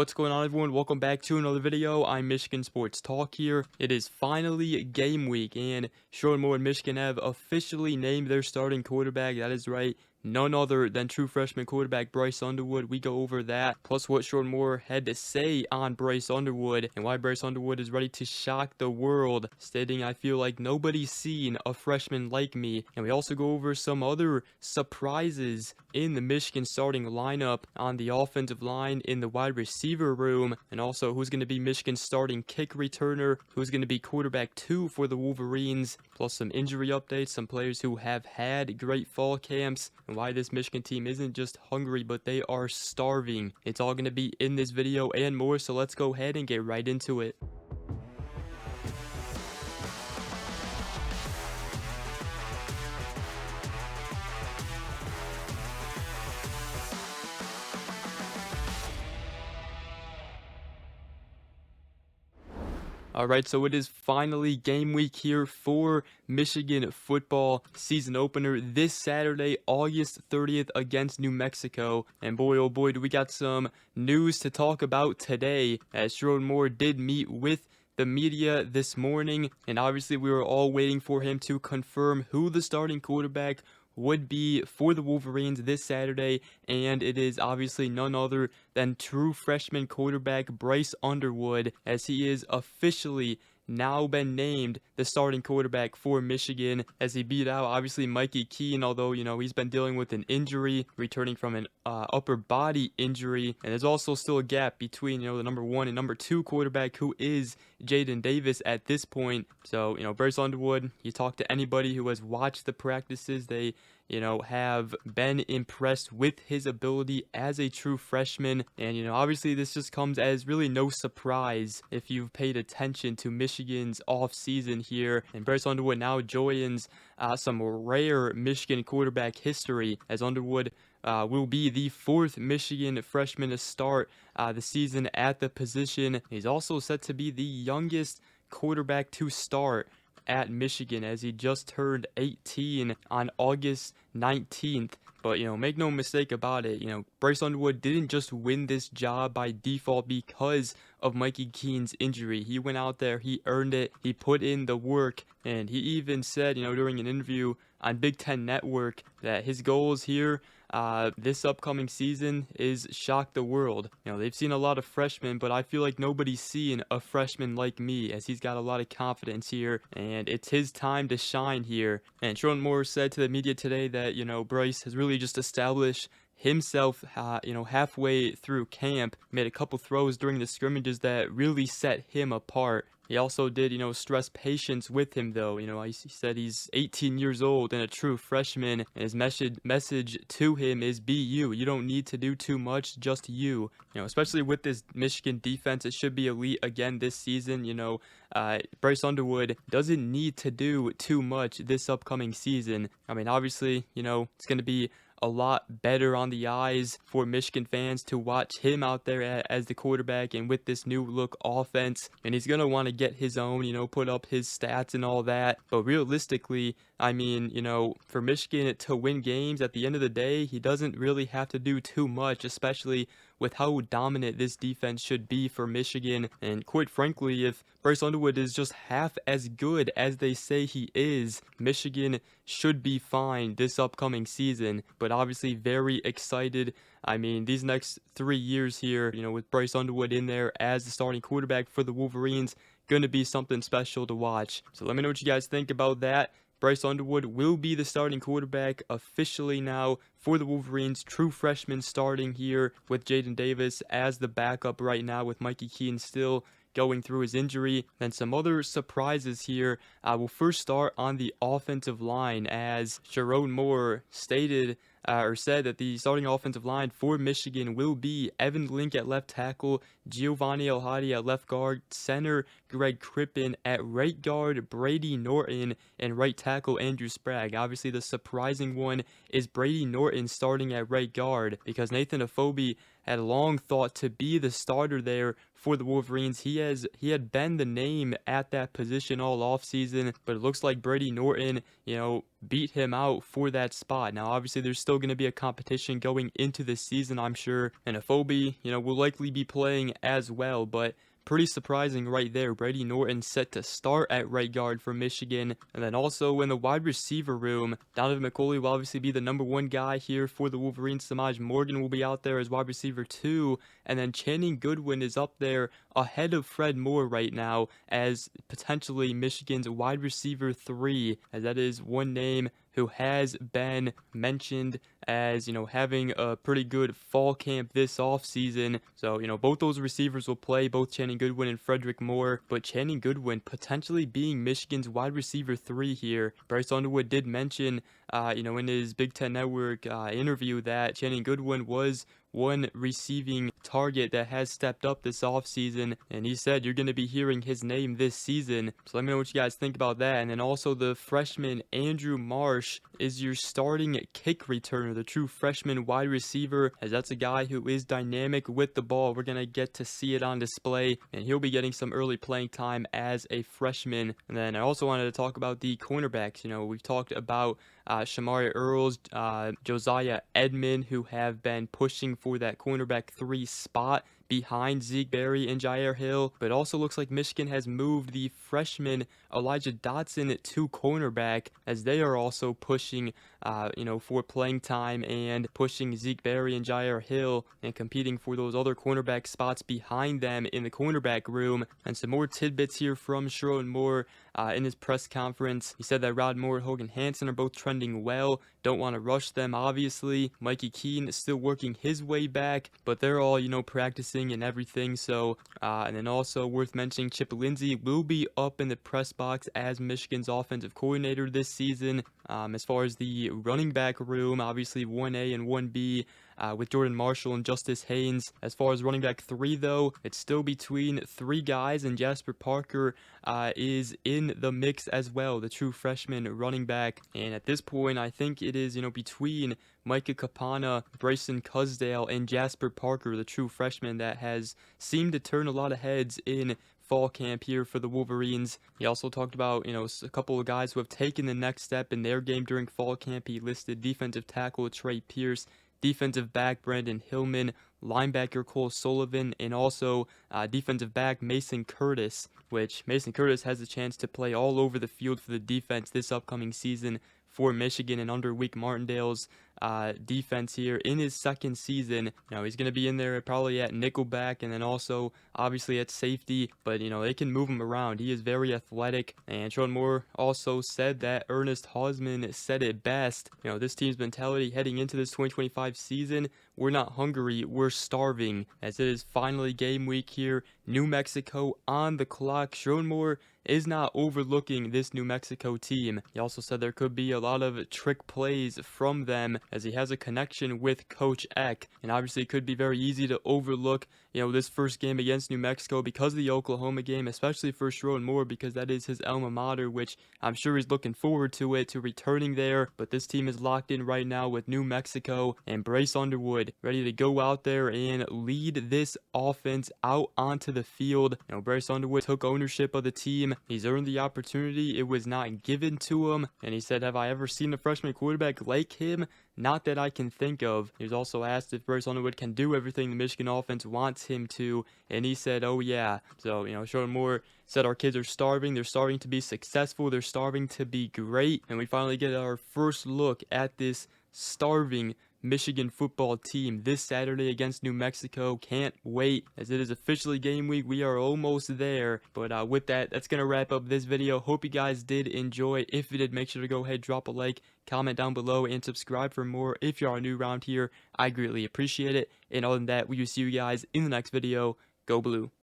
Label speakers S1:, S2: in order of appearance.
S1: What's going on, everyone? Welcome back to another video. I'm Michigan Sports Talk here. It is finally game week, and Sherrone Moore and Michigan have officially named their starting quarterback. That is right, none other than true freshman quarterback Bryce Underwood. We go over that, plus what Sherrone Moore had to say on Bryce Underwood, and why Bryce Underwood is ready to shock the world, stating, "I feel like nobody's seen a freshman like me." And we also go over some other surprises in the Michigan starting lineup on the offensive line, in the wide receiver room, and also who's going to be Michigan's starting kick returner, who's going to be quarterback 2 for the Wolverines, plus some injury updates, some players who have had great fall camps, and why this Michigan team isn't just hungry, but they are starving. It's all going to be in this video and more, so let's go ahead and get right into it. Alright, so it is finally game week here for Michigan football. Season opener this Saturday, August 30th against New Mexico. And boy, oh boy, do we got some news to talk about today, as Sherrone Moore did meet with the media this morning. And obviously we were all waiting for him to confirm who the starting quarterback would be for the Wolverines this Saturday, and it is obviously none other than true freshman quarterback Bryce Underwood, as he is officially now been named the starting quarterback for Michigan, as he beat out obviously Mikey Keene, although he's been dealing with an injury, returning from an upper body injury. And there's also still a gap between the number 1 and number 2 quarterback, who is Jaden Davis at this point. So Bryce Underwood, you talk to anybody who has watched the practices, they have been impressed with his ability as a true freshman. And obviously this just comes as really no surprise if you've paid attention to Michigan's off-season here. And Bryce Underwood now joins some rare Michigan quarterback history, as Underwood will be the 4th Michigan freshman to start the season at the position. He's also set to be the youngest quarterback to start at Michigan, as he just turned 18 on August 19th. But make no mistake about it, Bryce Underwood didn't just win this job by default because of Mikey Keene's injury. He went out there, he earned it, he put in the work, and he even said, during an interview on Big Ten Network, that his goals here this upcoming season is shock the world. They've seen a lot of freshmen, but I feel like nobody's seen a freshman like me, as he's got a lot of confidence here, and it's his time to shine here. And Sherrone Moore said to the media today that, Bryce has really just established himself, halfway through camp, made a couple throws during the scrimmages that really set him apart. He also did, stress patience with him, though. He said he's 18 years old and a true freshman, and his message to him is be you. You don't need to do too much, just you. Especially with this Michigan defense, it should be elite again this season. Bryce Underwood doesn't need to do too much this upcoming season. I mean, obviously, it's going to be a lot better on the eyes for Michigan fans to watch him out there as the quarterback and with this new look offense. And he's going to want to get his own, put up his stats and all that. But realistically, I mean, for Michigan to win games at the end of the day, he doesn't really have to do too much, especially with how dominant this defense should be for Michigan. And quite frankly, if Bryce Underwood is just half as good as they say he is, Michigan should be fine this upcoming season. But obviously very excited. I mean, these next 3 years here, with Bryce Underwood in there as the starting quarterback for the Wolverines, going to be something special to watch. So let me know what you guys think about that. Bryce Underwood will be the starting quarterback officially now for the Wolverines. True freshman starting here with Jaden Davis as the backup right now, with Mikey Keene still going through his injury. Then some other surprises here. We'll first start on the offensive line, as Sherrone Moore stated or said that the starting offensive line for Michigan will be Evan Link at left tackle, Giovanni El-Hadi at left guard, center Greg Crippen at right guard, Brady Norton, and right tackle Andrew Sprague. Obviously the surprising one is Brady Norton starting at right guard, because Nathan Afobe had long thought to be the starter there for the Wolverines. He had been the name at that position all offseason, but it looks like Brady Norton, beat him out for that spot. Now, obviously, there's still going to be a competition going into the season, I'm sure, and Afobe, will likely be playing as well, but pretty surprising right there. Brady Norton set to start at right guard for Michigan. And then also in the wide receiver room, Donovan McCulley will obviously be the #1 guy here for the Wolverines. Samaj Morgan will be out there as wide receiver 2. And then Channing Goodwin is up there ahead of Fred Moore right now as potentially Michigan's wide receiver 3, as that is one name who has been mentioned as, having a pretty good fall camp this offseason. So, both those receivers will play, both Channing Goodwin and Frederick Moore, but Channing Goodwin potentially being Michigan's wide receiver 3 here. Bryce Underwood did mention, in his Big Ten Network interview that Channing Goodwin was one receiving target that has stepped up this offseason, and he said you're going to be hearing his name this season. So let me know what you guys think about that. And then also the freshman Andrew Marsh is your starting kick returner, the true freshman wide receiver, as that's a guy who is dynamic with the ball. We're going to get to see it on display, and he'll be getting some early playing time as a freshman. And then I also wanted to talk about the cornerbacks. We've talked about Shamari Earls, Josiah Edmond, who have been pushing for that cornerback 3 spot behind Zeke Berry and Jair Hill, but also looks like Michigan has moved the freshman Elijah Dotson to cornerback, as they are also pushing, for playing time and pushing Zeke Berry and Jair Hill and competing for those other cornerback spots behind them in the cornerback room. And some more tidbits here from Sherrone Moore in his press conference. He said that Rod Moore and Hogan Hansen are both trending well. Don't want to rush them, obviously. Mikey Keene is still working his way back, but they're all, practicing and everything. So, and then also worth mentioning, Chip Lindsey will be up in the press box as Michigan's offensive coordinator this season. As far as the running back room, obviously 1A and 1B with Jordan Marshall and Justice Haynes. As far as running back 3, though, it's still between 3 guys, and Jasper Parker is in the mix as well, the true freshman running back. And at this point, I think it is, between Micah Kapana, Bryson Cusdale, and Jasper Parker, the true freshman that has seemed to turn a lot of heads in fall camp here for the Wolverines. He also talked about, a couple of guys who have taken the next step in their game during fall camp. He listed defensive tackle Trey Pierce, defensive back Brandon Hillman, linebacker Cole Sullivan, and also defensive back Mason Curtis, which Mason Curtis has a chance to play all over the field for the defense this upcoming season for Michigan and under Wake Martindale's defense here in his second season. He's going to be in there probably at nickelback and then also obviously at safety, but they can move him around. He is very athletic. And Sherrone Moore also said that Ernest Hausman said it best. This team's mentality heading into this 2025 season: we're not hungry, we're starving, as it is finally game week here. New Mexico on the clock. Sherrone Moore is not overlooking this New Mexico team. He also said there could be a lot of trick plays from them, as he has a connection with Coach Eck, and obviously it could be very easy to overlook this first game against New Mexico because of the Oklahoma game, especially for Sherrone Moore, because that is his alma mater, which I'm sure he's looking forward to returning there. But this team is locked in right now with New Mexico and Bryce Underwood ready to go out there and lead this offense out onto the field. Bryce Underwood took ownership of the team. He's earned the opportunity. It was not given to him. And he said, "Have I ever seen a freshman quarterback like him? Not that I can think of." He was also asked if Bryce Underwood can do everything the Michigan offense wants him to, and he said, "Oh yeah." So, Sherrone Moore said our kids are starving. They're starving to be successful. They're starving to be great. And we finally get our first look at this starving Michigan football team this Saturday against New Mexico. Can't wait, as it is officially game week. We are almost there. But with that, that's going to wrap up this video. Hope you guys did enjoy. If you did, make sure to go ahead, drop a like, comment down below, and subscribe for more. If you are new around here, I greatly appreciate it. And other than that, we will see you guys in the next video. Go Blue.